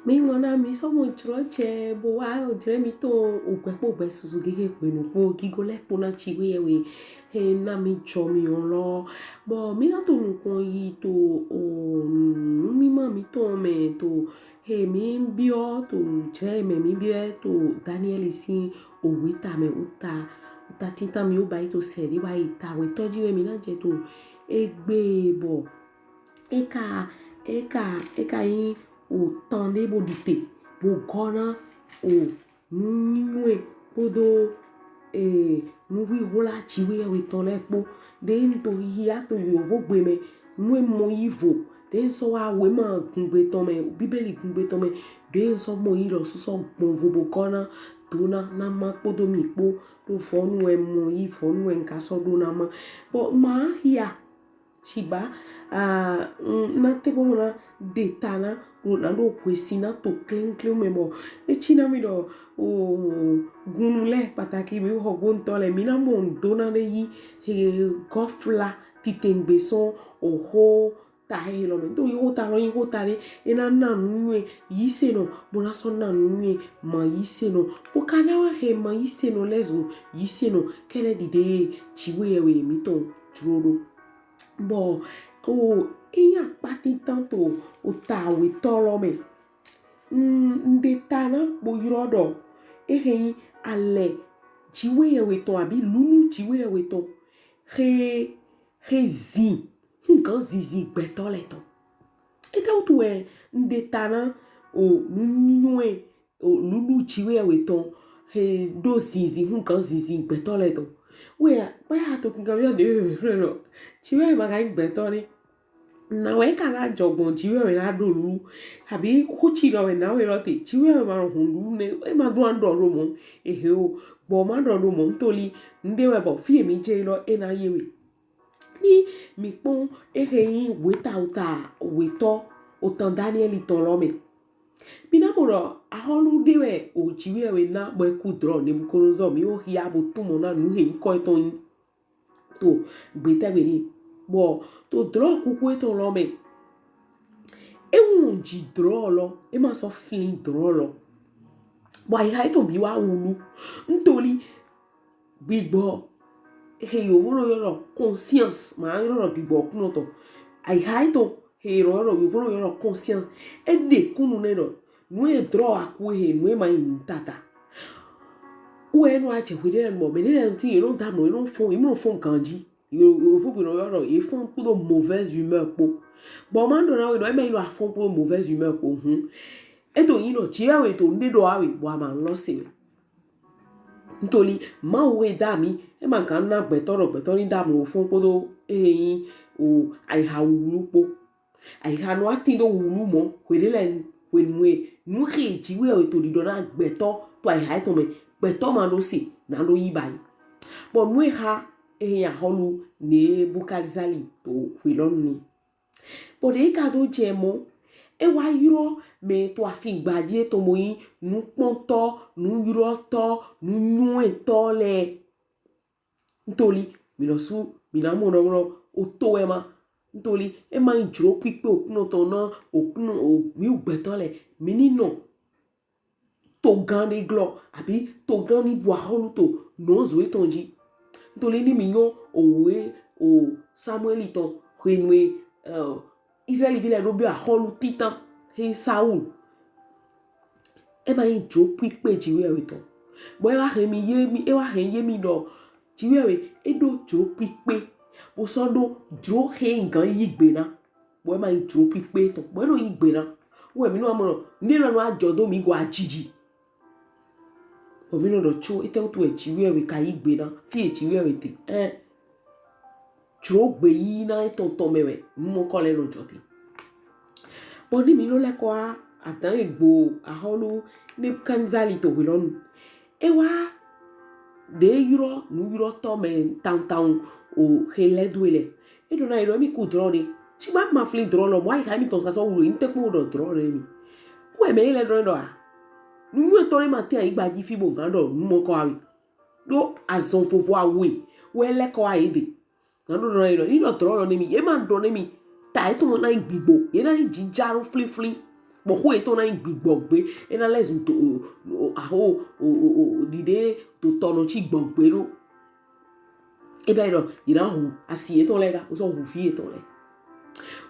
mi ngona mi so mo troche bo wa o jere mi to ogbepo besusu gege penu po gigo lepo na Jihouéyèwé he na mi jo mi onlo bo mi na to nkan yi to o mi ma mi to me to he mi bio to jere me mi bio to Danieli si o Wéta me uta tita mi o ba to se ri wa ita we toji we mi na je to egbe bo eka yin o tande bo dite bo gona o nwe podo nuwi hola Jihouéyèwé ton lepo de nto hiya to yo vo gbe me nwe mo yivo de so wa we ma gungbe ton me bibeli gungbe ton me de so mo yi lo so gbon vo bo gona dona na ma podo mi po do fonu e mo yi fonu en ka so do na ma bo ma hiya shiba na te bo na detana na do kwesina to klin me bo e china mi do o gunule pataki mi ho gon to le mi na mo dona de yi he gofla titengbe so o ho ta he lo me to yo ta lo yi ho ta re e na nwe yi se no bo na so na nwe ma yi se no o kana wa he ma yi se no lezo yi se no kele dide Jihouéyèwé mi to juro bo o inya pati tanto o tawe tolo me ndetana bo yirodo eheyin ale Jihouéyèwé ton abi Lulu Jihouéyèwé ton he zin kan zizi gbèto le ton eta utu ndetana o nwe o Lulu Jihouéyèwé ton he do zinzin kan zizi gbèto le ton we ba ya to kan yo de frero Jihouéyèwé ma ga gbèto ni na we kana jogbon Jihouéyèwé na do lu abi huchi lo we na we rote Jihouéyèwé ma hundu ne e ma do ando ro mo ehe o bo ma do ro mo ntoli ndewe bo fi mi je lo e na yewe ni mi pon eyin Wéta uta wéto otan Danieli ton lo me bina moro Aholu dewe o Jihouéyèwé na bo ku dro ne bu korozo mi o hia bo tumo na nu he ko eton to gbeta we ni bo to draw kuku eton lo me e won ji draw lo e ma so flin draw lo bo ai ha eton bi wa wulu ntoli gbigbo he yo volo yo conscience ma yo Gigo Oklunon to ai ha eton he yo volo yo conscience e de kunu ne do nu e draw aku he nu e ma tata Huénou a Jihouéyèwé mo me ne nti no da no no fon kanji yo faut que no ils font pour de mauvaise humeur po bon man do na we no e me no font pour mauvaise humeur po e to yin no Jihouéyèwé to nde do awe bo ma lo se ntoli ma we da mi e ma kan na gbèto ni da mo font pour do eyin o ai ha wulu po ai ha no ati do wulu mo we de len we nu he Jihouéyèwé to di do na gbèto to ai ha to me gbèto ma do se na do yi bai bon nu ha Eyin Aholu ne bukalizali to wilon ni bode kado jemo e wa yuro me to afi gbaje to moyin nu ponto nu yuro to nu nwe to le ntoli mi lo su mi na mo no o to e ma ntoli e ma njuro pipe Oklunon to na Oklunon o mi gbèto le mi ni no to gan de glo abi to gan ni bu Aholu to no zo etonji ntoli ni minyo owe o Samueli ton Huénou Israeli vile do bi Aholu titan he Saul e ma yin jo pipe Jihouéyèwé ton bo e wa he mi ye mi do Jihouéyèwé e do jo pipe bo so do jo he ngan yi gbe na bo e ma yin jo pipe ton bo e do yi gbe na we mi no amoro ni no ajodo mi go ajiji omino do cho ite otu Jihouéyèwé ka yi gbe na fi Jihouéyèwé te jo gbe yi na tonton mewe mo ko le no jote bo ni mi lo le ko atan egbo Aholu ne kanzali to wilon e wa de yuro to me tantan o hele duele e do na iro mi ku draw de si ma fli draw lo mo ai ha mi ton sa so wulo inte ko do draw re mi we me le draw do nu to le mate ai gbaji fi bo gan do mo ko awi do azon fofo awe we le ko aide gan do no iro ni do draw lo ni mi e ma do ni mi ta e to mo na gbigbo ye na jijaro fli bo ho éton na gbigbogbé e na les to aho o dide to tono chi gbogbe lo e bia no ira hu asi éton lega o so hu fi éton le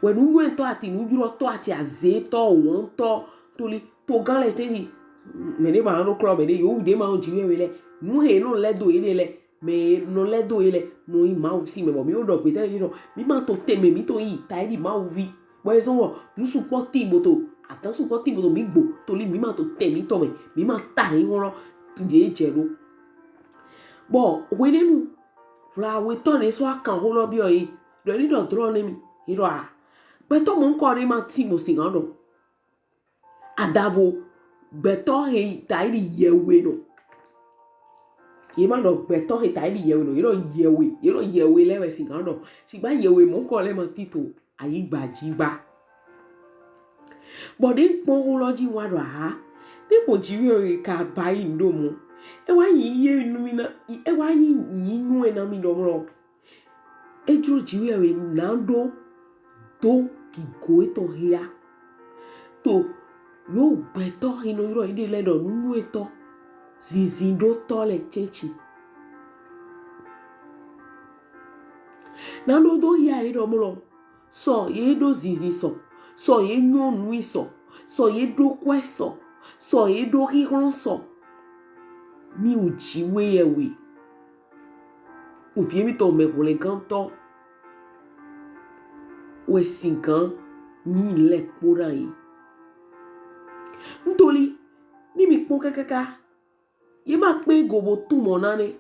we nu nu to ati nu juro to ati aze to won to li to gan le ti me de ma no club me de yo de ma on Jihouéyèwé le nu he no le do ile le me no le do ile no i ma o si me bo mi o do pe te ni no mi ma to te me mi to yi ta di ma o vi bo e so wo nu support moto atan support moto mi gbo to li mi ma to te mi to me mi ma ta yin won to je je lo bo we ne nu ra we to ne so akan ho lo bi o yi do ni do draw ne mi iro a gbèto mo nko re ma ti mo si gan do adavo gbèto he ta di yewe no ye ma do gbèto he ta di yewe no iro yewe le we si gan do si gba yewe mo nko le ma ti to ayi gba ji gba bo de pon ho lo ji wa do ha de po Jihouéyèwé ka ba yi ndo mo e wa yin ye nu mi na e wa yin nu e na mi do mo e ju Jihouéyèwé na do to Gigo éton hia to yo gbèto ino iro ide le do nu eto Zinzin do to le chechi na do hia iro mo lo so ye do Zinzin so ye nu nu so ye do kwe so ye do hiron so mi o Jihouéyèwé o vie mi to me ko le kan to we sinkan ni le pora yi ntoli ni mi pon kakaka ye ma pe gobo tu mo nane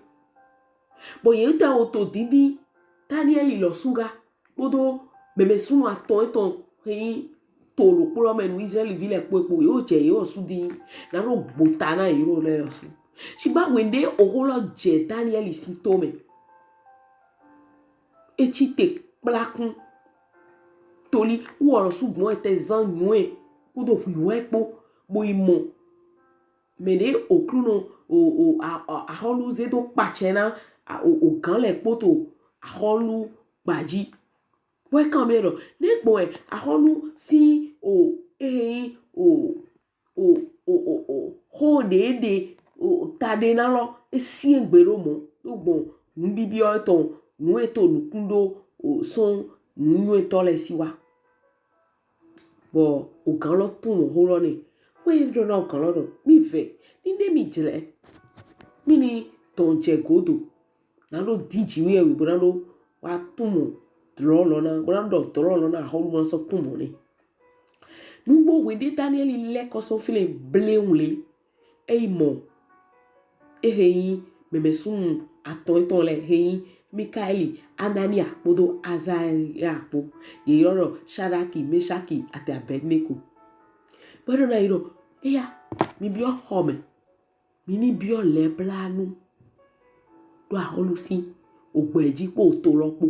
bo ye ta o to didi Danieli lo suga bodo meme sunu aton eton he to lo poro menu Israel vile popo yo je yo sudi na no botana iro le su shiba wende oholo je Danieli sintome e chite plakun toli wo su gbon ete zanwé bodo huiwe po bo imo mede Oklunon Aholu zedo pachena hougan le poto Aholu baji we kamero ne gbo e Aholu si Eyin ho de tade na lo esi egbero mo do gbon nu bibi o ton nu eto nu kundo son nu eto le siwa bo hougan lo tun ho lo ni we do na hougan lo do mi ve ni ne mi jile mi ni ton je godo na lo di Jihouéyèwé bo na lo wa tun mo dro lo na bo na do dro lo na Aholu mo so tun mo ni nugbo we de Danieli le ko so file bleunle e mo Eyin meme sun aton eton le Eyin Mikaeli Anania bodo Azaria po ye yoro Shadraki Meshaki ati Abednego bodo na iro eya mi bio home mi ni bio le planu do Aholu si ogbeji po to lopo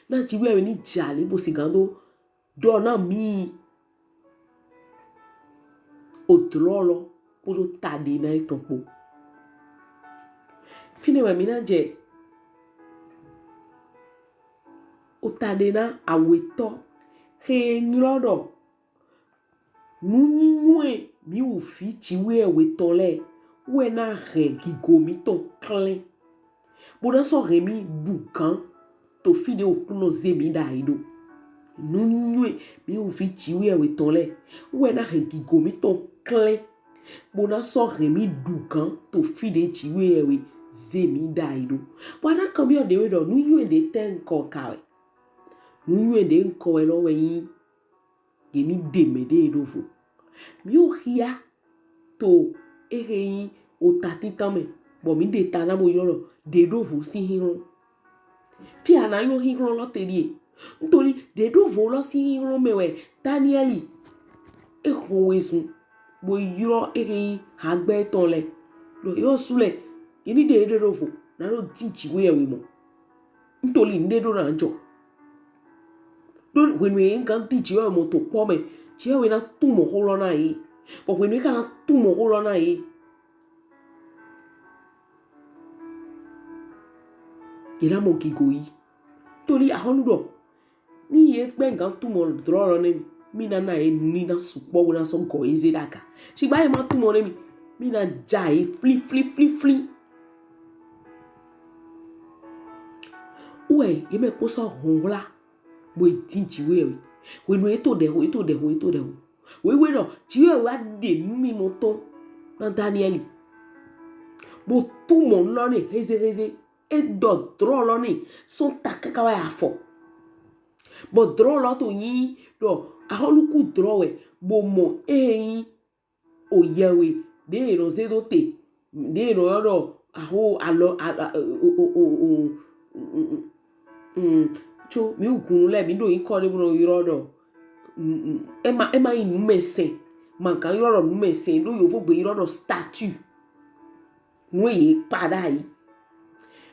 na Jihouéyèwé ni jale bo sigando do na mi odrolo bodo tade na eton po fine we mi na je o tade na awéto he nrodo nunyiwe mi o fi Jihouéyèwé ton le we na re Gigo mi ton klin boda so remi hougan to fi de Oklunon zemi da ido nunyiwe mi o fi Jihouéyèwé ton le we na re Gigo mi ton klin boda so remi hougan to fi de Jihouéyèwé zemi da ido boda kambio de we do nunyiwe de ten kon kawe nunyiwe de nko we lo we yin ye mi deme de dovo mi o hia to Eyin o tati tame bo mi de tana mo yoro de dovo si hiron fi ana yo hiron lo tedie ntori de dovo lo si hiron mewe Danieli e howesun bo yiro Eyin agbe ton le lo yo sule ini de dovo na lo ti Jihouéyèwé mo ntori nde do na jo don when we nkan ti Jihouéyèwé mo to po me Jihouéyèwé na tu mo holo na yi but when we kana tu mo holo na yi ira mo Gigo yi tori Aholu do ni ye pe nkan tu mo dro lo ni mina na eni na supo we na so go eze daga shigba e ma tu mo mi mina ja e fli uwe ye me ko so honla bo tin Jihouéyèwé we no eto de we no Jihouéyèwé ade mi moto na Danieli bo tu mo lo ni heze e do dro lo ni so takaka wa afo bo dro lo to yin do Aholu ku dro we bo mo Eyin oyèwé de no zedo te de no yo aho alo cho mi ugunu le mi do yin ko de no yiro do ema inu mesen man kan yiro no mesen do yo fo gbe yiro do statue no ye pada yi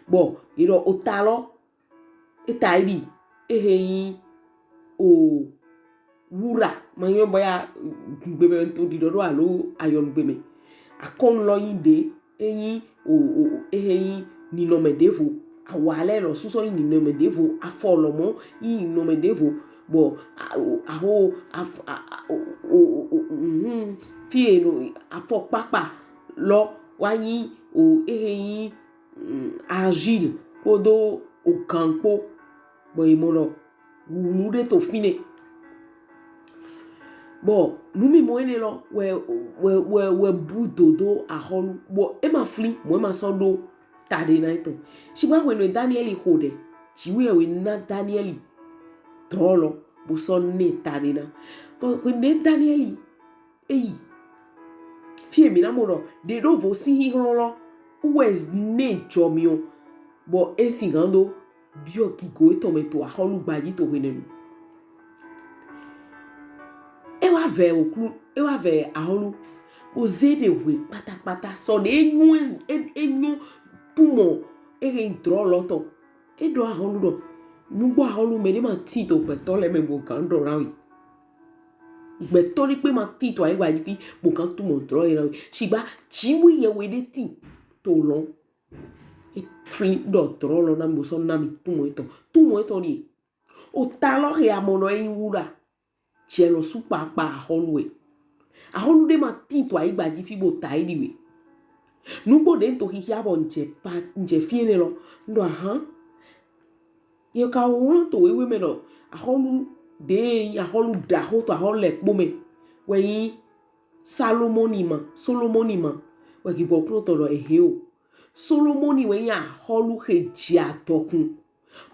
bo yiro otalo etaidi Eyin o wura manyo boya gbebe to di do alo ayon gbeme akon lo yin de Eyin o Eyin ni no medevo awale lo suso yin ni no medevo afolomo yin no medevo bo aho fie no afo papa lo wayin o Eyin agile podo o campo bo imono wulude to fine bo numi mo ene lo we budodo Aholu bo e ma fli mo ma so do tade na ito shigba we no Danieli hode Jihouéyèwé na Danieli tolo bo so ne tade na bo we ne Danieli fie mi na mo ro de do vo si hi lo wes ne jomio bo esigando bio Gigo to Aholu gbaji to wenenu e wa ve Aholu o dédéwé pátápátá so de enyu tumo dro loto e do Aholu do nugbo Aholu me de ma ti to gbèto le me bo kan do rawi gbèto ri pe ma ti to ai gbaji fi bo kan tumo dro rawi shigba Jihouéyèwé de ti to lon e free do dro lo na mo so na mi tumo eton ni o talo re amono Eyin wura jelo su papa Aholu de ma tinto ai gbaji fi bo taidiwe nugbo de to hihia bo nje fiene lo ndo ye ka won to wewe me lo Aholu da ho to Aholu le pome we Solomonima we Gigo Oklunon to lo eheo Solomoni we ya Aholu he jiatokun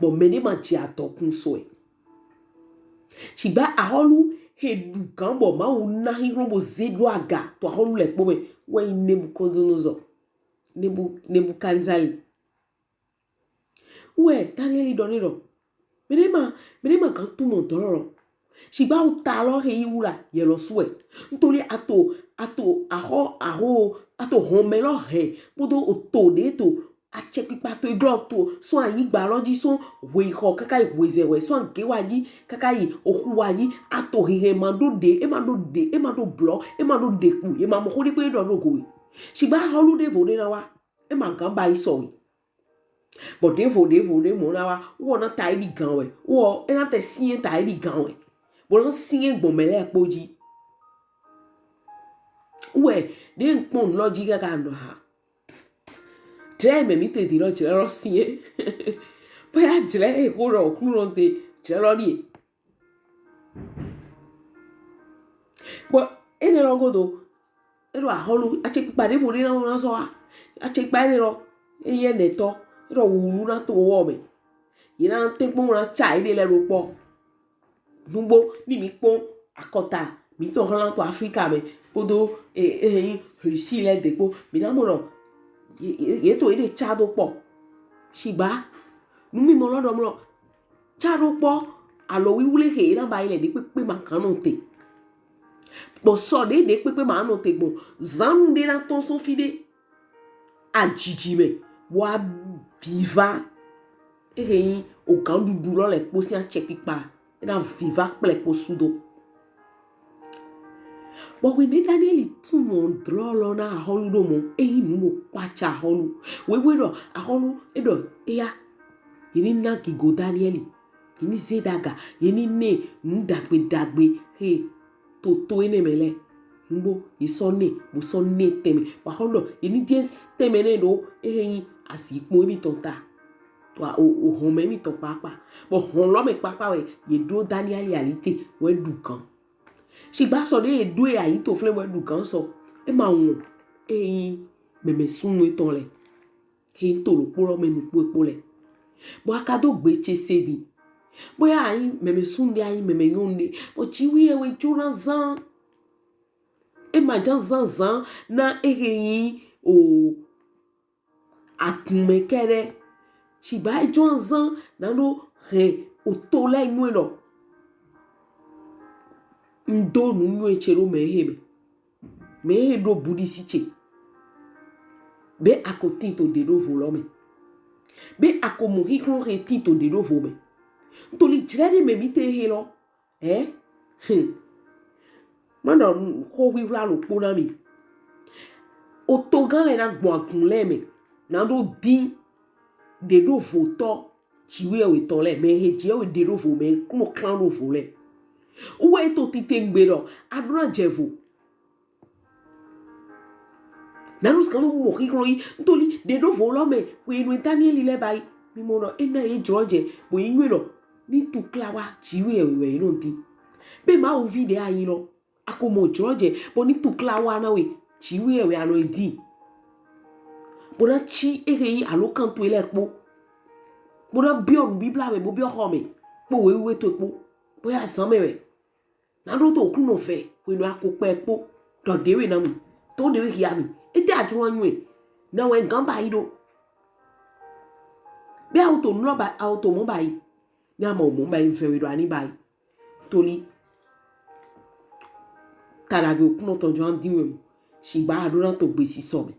bo mene ma jiatokun so e shigba Aholu he du gambo ma una hiro bo zedo aga to Aholu le pome we Nebukadnezari we Danieli doniro menema kan tu mo dororo shigba utalo he iwura ye lo suwe ntori ato homelo he bodo otode to achepipa to iglo to so ayi gba loji so we ho kaka iwezewe so angewaji kaka yi ohuwaji ato hehe mando block mando deku e ma mo hodi pe do gowe shigba Aholu de vode na wa e ma kan ba iso but de mo na wa wo na taidi gan we wo e na te sien taidi gan we bo na sien gbomele poji we de npon logic ka ndo ha me mi te diro jelo sien bo ya jele e ko ro Oklunon te jelo ri bo ene lo godo e ro Aholu a che pa de vode na so a che pa ni ro eye neto ro wulu na to wo me yina te pon na chai de le ro po nugbo ni mi pon akota mi to holan to Africa me podo Russie le depo mi na mo ro ye to ide chado po shigba numi mo lodo mo chado po alo wiwule he na ba ile de pepe ma kan no te bo so de pepe ma no te gbo zanu de na ton so fide ajiji me wa viva Eyin o kan dudu lo le po si a chepipa na viva ple po sudo but we ne Danieli tu mo dro lo na Aholu do mo Eyin mo pacha Aholu we do Aholu edo ya yini na Gigo Danieli ini zedaga ini ne ndagbe he toto ene mele ngbo isone bo sonne teme wa holo ini die teme ne do eyin asipo mi tonta to o hon me mi ton papa bo hon lo me papa we ye do Danieli alite we dukan shigba so de do e ayi to fle we dukan so e ma won eyin meme sun eton le he n to lo poro me nu po le bo akado gbe chese bi boya ayi meme sun de ayi meme yonde bo Jihouéyèwé jona zan e ma jan Zinzin na eyin o akunme kere shigba jon zan na do re o to le inu lo ndo nu nu echero me he do budi siche be akoti to de do volome be akomo hiklo re ti to de do vome to li jere me mi te he lo mando ko wi wla lo po na mi o to gan le na gbon akun le me na do din de do voto Jihouéyèwé ton le me he je o de do vo me ko kan do vo le Wéta ti te ngbe lo adura jevo na nous quand nous mourir lui ntoli de do vo lo me Huénou Danieli le bai mi mo no ena e joje bo inwe lo ni tu klawa Jihouéyèwé no di be ma o vide ayi lo akomo joje bo ni tu klawa na we Jihouéyèwé ano edi bo na chi ereyi alo kanto ele po bo na bion bibla we bo bio home po we to po bo ya zanwé na do to Oklunon fe Huénou akopẹ po do dewe na mi to dewe hia mi ete ajuanwe na we ngamba ido be auto no ba auto mo bai na mo bai fe do ani bai toli tarabe Oklunon ton jan diwe shigba adura to gbe si so me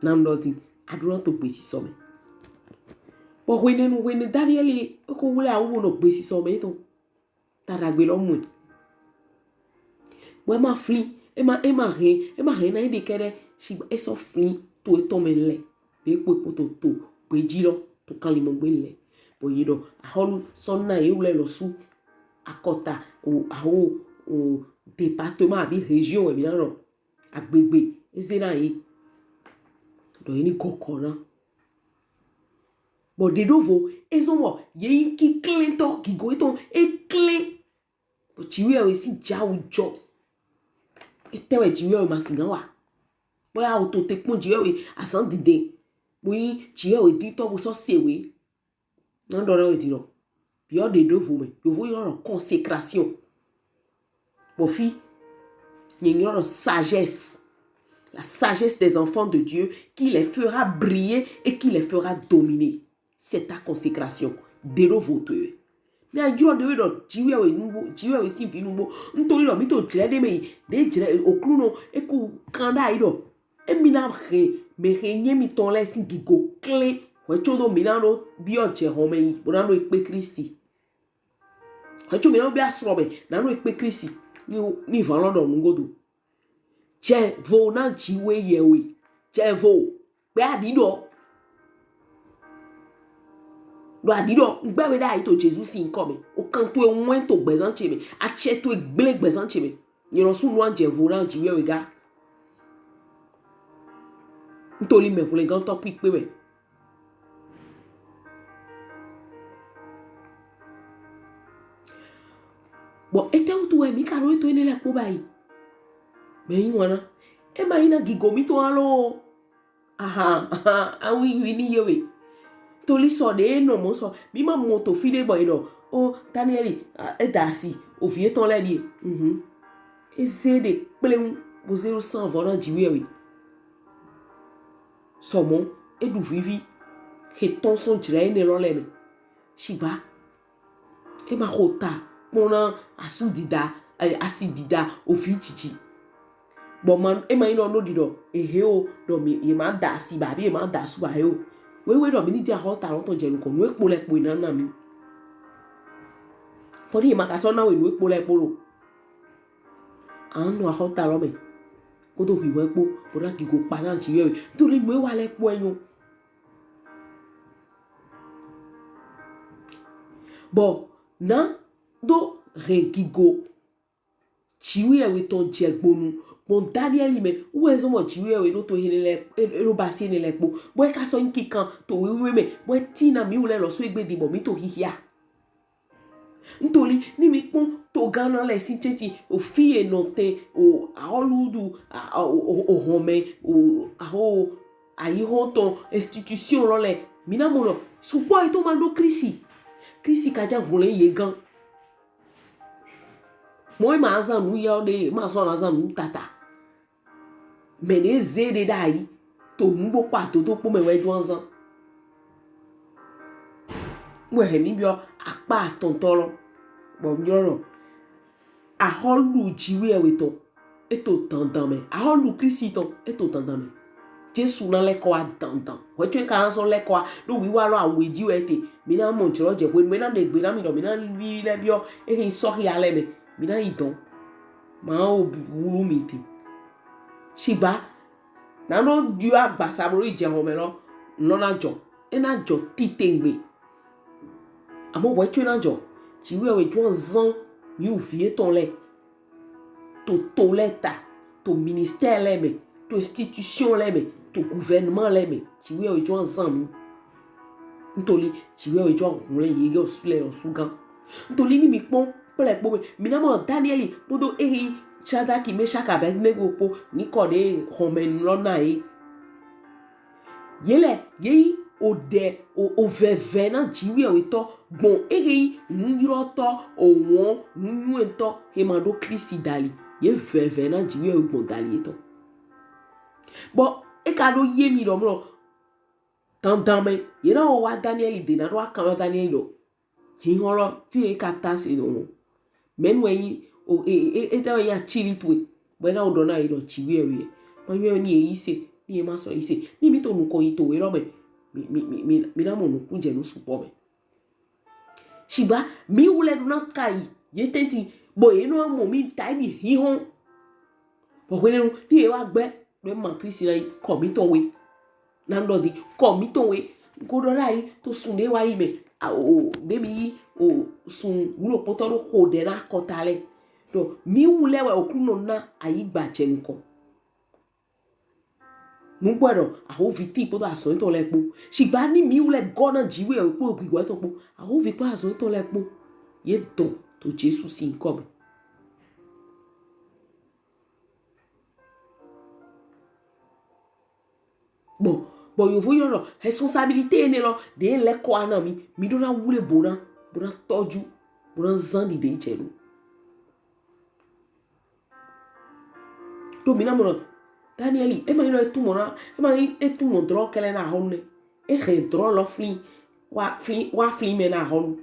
na ndo ti adura to gbe si so me bo Huénou Danieli ko wule awu no gbe si so me to tarabe lo mu bo ma fli e ma re na ide kere shigba e so fli to eton me le be po to pe jilo to kan li mo gbe le bo yido Aholu sonna e wule lo su akota o département abi région e bi na ro agbegbe ezena yi do ni kokona bo de dovo ezomo ye Kinklan to Gigo eton e klin bo Jihouéyèwé si jawu jo etewe Jihouéyèwé masingan wa boya auto te pon Jihouéyèwé asan dide bo Jihouéyèwé di to bo so sewe na do na we di lo bi o de dovo me yo vo yo consécration bo fi la sagesse des enfants de Dieu qui les fera briller et qui les fera dominer. C'est ta consécration. De vote. Mais à Dieu de do Jihouéyèwé si vi numbo ntori lo mi to jere de me de jere Oklunon e ku kanda ido e mina me nye mi ton le si Gigo klin we chodo minano bi o je home yi bonano e pe Christi we chodo minano bi asrobe na no e pe Christi ni valon do ngodo Jevo na Jihouéyèwé Jevo pe adido do adido ngbewe da ito Jesu si nkome o kan to enwen to gbezan chebe a che to egbele gbezan chebe yero su no Jevo na Jihouéyèwé ga ntoli me kule gan to pipe we bo ete utu we mi karo eto ene le po bai me yin wana e ma ina Gigo mi to alo awi ni yewe toli so de no mo so bi ma moto file boy do o Danieli e dasi o vie ton le di ese de pleun bo 0 volant Jihouéyèwé somo e du vivi he ton son jire ne lo le me shiba e ma hota mona asudida asidida o fi chichi bon man e ma ino no dido e he o do mi e ma da si ba bi e ma da su ba he o we do mi ni dia hota lon ton je lu ko nu epo le po ina na mi pori e ma ka so na we nu epo le po lo an no hota lo me ko do bi we po o da Gigo pa na Jihouéyèwé to ri nu e wa le po eyan Bon, nan do regigo Jihouéyèwé ton jegbonu. Bon Danieli me où est-ce que Jihouéyèwé do to hele le bassin le po. Boy ka so Kinklan towé me boy tina mi ule lo so egbe di bo mi to hihia. Ntoli ni mi pon to gana le sincheti o fie note o Aholu du o home o aho ayi ton institution lo le mina mono su boy to mando Christi ka ja vole yegan. Moi ma azan nu ya de ma so na azan nu tata. Mais les zédés d'aïe, to mbo pa to po me we juanzan. We mi bio akpa tontolo. Bon nyoro. Aholu Jihouéyèwé ton eto tandame. Aholu Christi ton eto tandame. Jesu na le kwa dandan. We twen ka so le kwa do wi wa lo aweji wete. Mi na mo joro je we mi na de gbe na mi do mi na li le bio e kin so ri ale me. Mi na idon. Ma o wulu mi ti. Shiba nano diwa basabori jehomelo nona jo ena jo titengbe amo wetu na jo Jihouéyèwé jo zan mi ou vie ton le to leta to ministère le me to institution le me to gouvernement le me Jihouéyèwé jo zan mi ntoli Jihouéyèwé jo hunle yege osule osugan ntoli ni mi pon pele po mi na mo Danieli bodo Eyin Chada ki me chaka bet me gopo ni kode homen lona e. Yele yeyi ode o veve na Jihouéyèwé to bon Eyin nyroto o won nyuento he mando klisti dali. Ye veve na Jihouéyèwé bon dali to. Bon e kado ye mi do mlo tandame ye na o wa Danieli de na do akama Danieli do. He holo fi e kata se no. Menwe o eta ya chili tuwe bena odona ido Jihouéyèwé manyo ni eyise ni e maso ise ni mi to nu ko ito we lo me mi na mo nu kunje nu supo me shiba mi wule do na kai ye tenti bo ye no mo mi tai di hihon bo we nu ni e wa gbe le ma Christi na ko mi to we na ndo di ko mi to we ko do rai to sunde wa yi me o debi o sun wulo potoro ho de na kotale do mi wule we Oklunon na ayi gbaje nko mu gboro aho viti po da so to lepo shigba ni mi wule gona Jihouéyèwé po gbigbo to po aho vi pa so to lepo ye don to Jesu si nko bon yo voyo lo responsabilité ne lo de le ko ana mi do na wule bona toju bona zandi de jelu to mina mo Danieli e ma ino etu mo na e ma etu mo dro kele na honne e re dro lo wa flin me na Aholu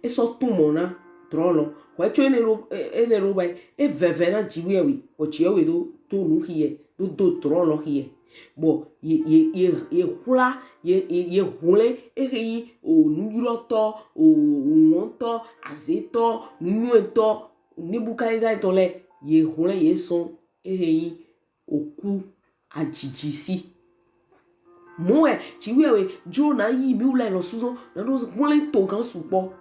e so tu mo na dro lo wa chu ene ro ba e veve na Jihouéyèwé o Jihouéyèwé do to nu hie do dro lo hie bo ye hula ye hule Eyin o nyroto o wonto azeto nuento nebukaiza to le ye hule ye son Eyin oku ajijisi moe Jihouéyèwé jo na yi mi ule lo suzo na do hule to kan supo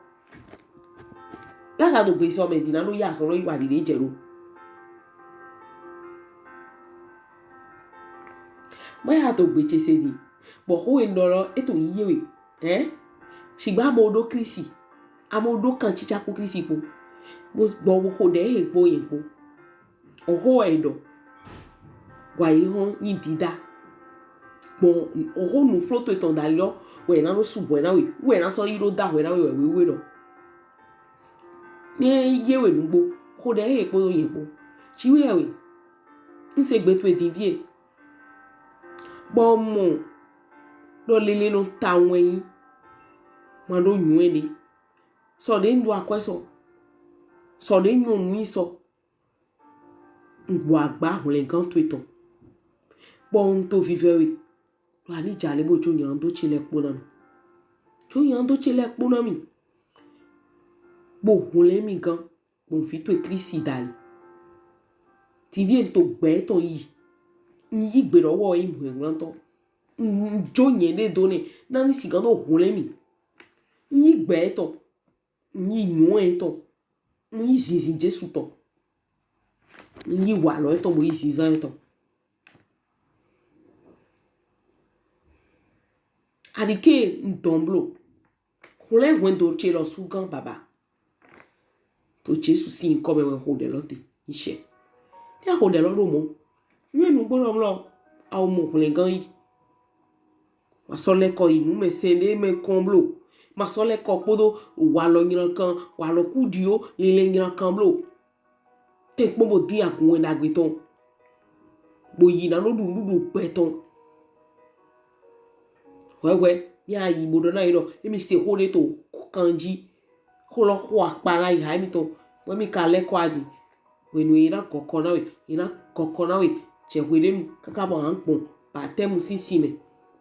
la ga do gbe so me di na do ya so lo iwa de jero mo ya to gbe chese di bo ho endoro eto yiyewe shigba modo Christi amodo kan chicha ku Christi po bo ho de he po yen po oho edo gwa ihon ni dida bon oho nu floto eton dalio we na no subo na we na so iro da we na we do ni yewe nugbo ho de he po yen po Jihouéyèwé nse gbèto edivie bon mo do lele no tawé mando nyueni so de ndu akweso so de nyonu iso ngbo agba hule gan to eton bon to vivewe do ani jale bo jo yan do chile po na mi bo hule mi gan bon fi to Christi dali ti vie to gbe ton yi yi gbe lowo yi mu enran to jo yen de doni na ni sigan do hule mi yi gbe ton ni noin ton ni Zinzin Jesu ton ni walo ton bo Zinzin ton adike ndomblo kule wendo chelo sugan baba to Jesu si nkome we hode lote ishe ya hode lo mo Huénou gboro mlo awo mo kule gan yi ma sole ko inu me sende me komblo ma sole ko podo walo nyiran kan walo kudio lele nyiran kan blo te pomo di akun na gbeton bo yi na no dudu peton wewe ya yi bodo na iro emi se hode to kanji holo ho apara yi ha mi to we mi ka le ko adi Huénou ina kokona we Jihouéyèwé kaka bo anpon pa temu sisi me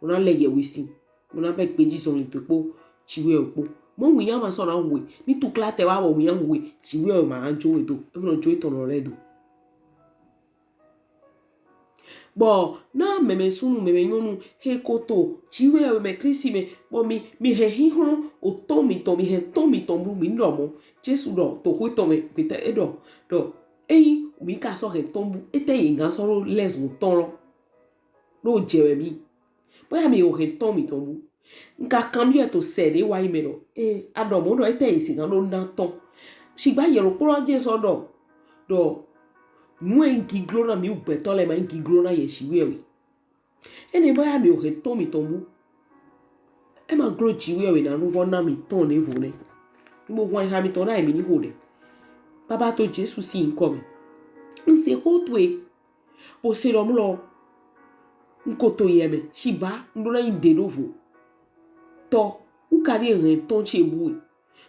ona le yewe si ona be peji so ni topo chiwe opo mo wi yan ma so na we ni tu kla te wa wo wi yan we chiwe o ma anjo we do e mo jo itono re do bo na meme sunu meme nyonu he koto chiwe me Christi me bo mi he hihun o to mi ton bu mi ndomo Jesu do to ko to me pete edo do Eyin mi ka so he ton bu ete yin gan so les o ton lo no jewe mi boya mi o he ton mi ton bu nka cambio to sede wa imero adomo do ete isi gan lo na ton sigba yero poro je so do mwen Gigo na mi gbèto le ma Gigo na ye Jihouéyèwé ene boya mi o he ton mi ton bu e ma glo Jihouéyèwé na no na mi ton ne vo ne mo wan ha mi ton na mi ni hode baba to Jesu si nkome nse hotwe bo se lo mlo nkoto yeme shiba ndona inde dovo to u kari ren ton chebu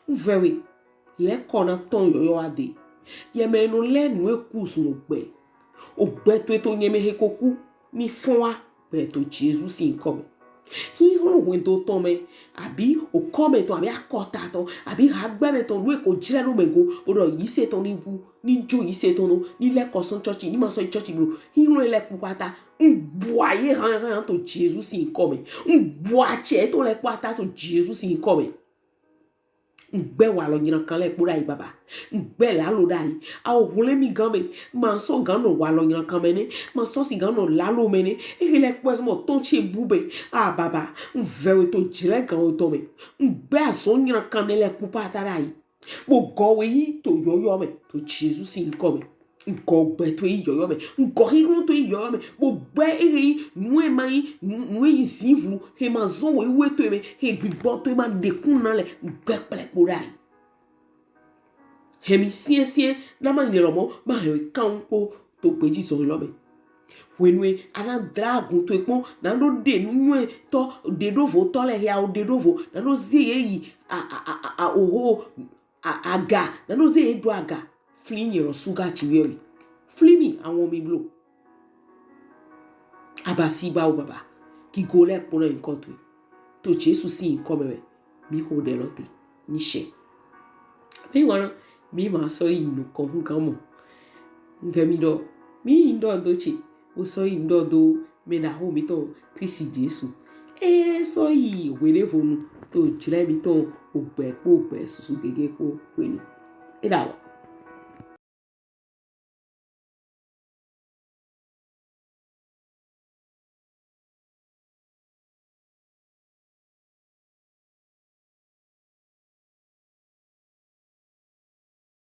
nvewe le kona ton yoyo ade yeme no le nu ekusu ogbe to nyeme he koku ni fonwa be to Jesu si nkome hi hon wendo to me abi o come to abi akota to abi hagbe me to lu ko jire no mengo odo yi se to ni bu ni jo yi se to no ni le koson church ni ma so church bro hi hon le pupata nboaye ran to Jesu si nkome nboache to le pata to Jesu si nkome ngbe wa lo nyiran kan le pura yi baba ngbe la lo dai a o hole mi gan me ma so gan no wa lo nyiran kan me ni ma so si gan no la lo me ni e le po mo ton che bube baba nvewe to jire gan o to me ngbe aso nyiran kan le pupa tarai bo go we yi to yoyo me to Jesu si nkome go gbèto yi yoyo me go hihun to yi yoyo me bo gbe nu e mai nu e zinvu he ma zanwé wéto me he gbigbo to ma dekun na le gbe pele porai he mi sie na ma nyeromo ma he kan po to peji so lo me Huénou ana dragon to epon na no de nu e to de dovo to le ya o de dovo na no zi yi oho aga na no zi do aga flin yero suga Jihouéyèwé flimi awon mi blo abasi ba o baba ki go le pona nkan to Jesu si nkome we mi hode lote ni she mi wana mi ma so yi no ko nkan mo nge mi ndo dochi o so yi ndo do me na ho mi to Christi-Jesus so yi wele vonu to jire mi to ogbe susu gege ko Huénou e da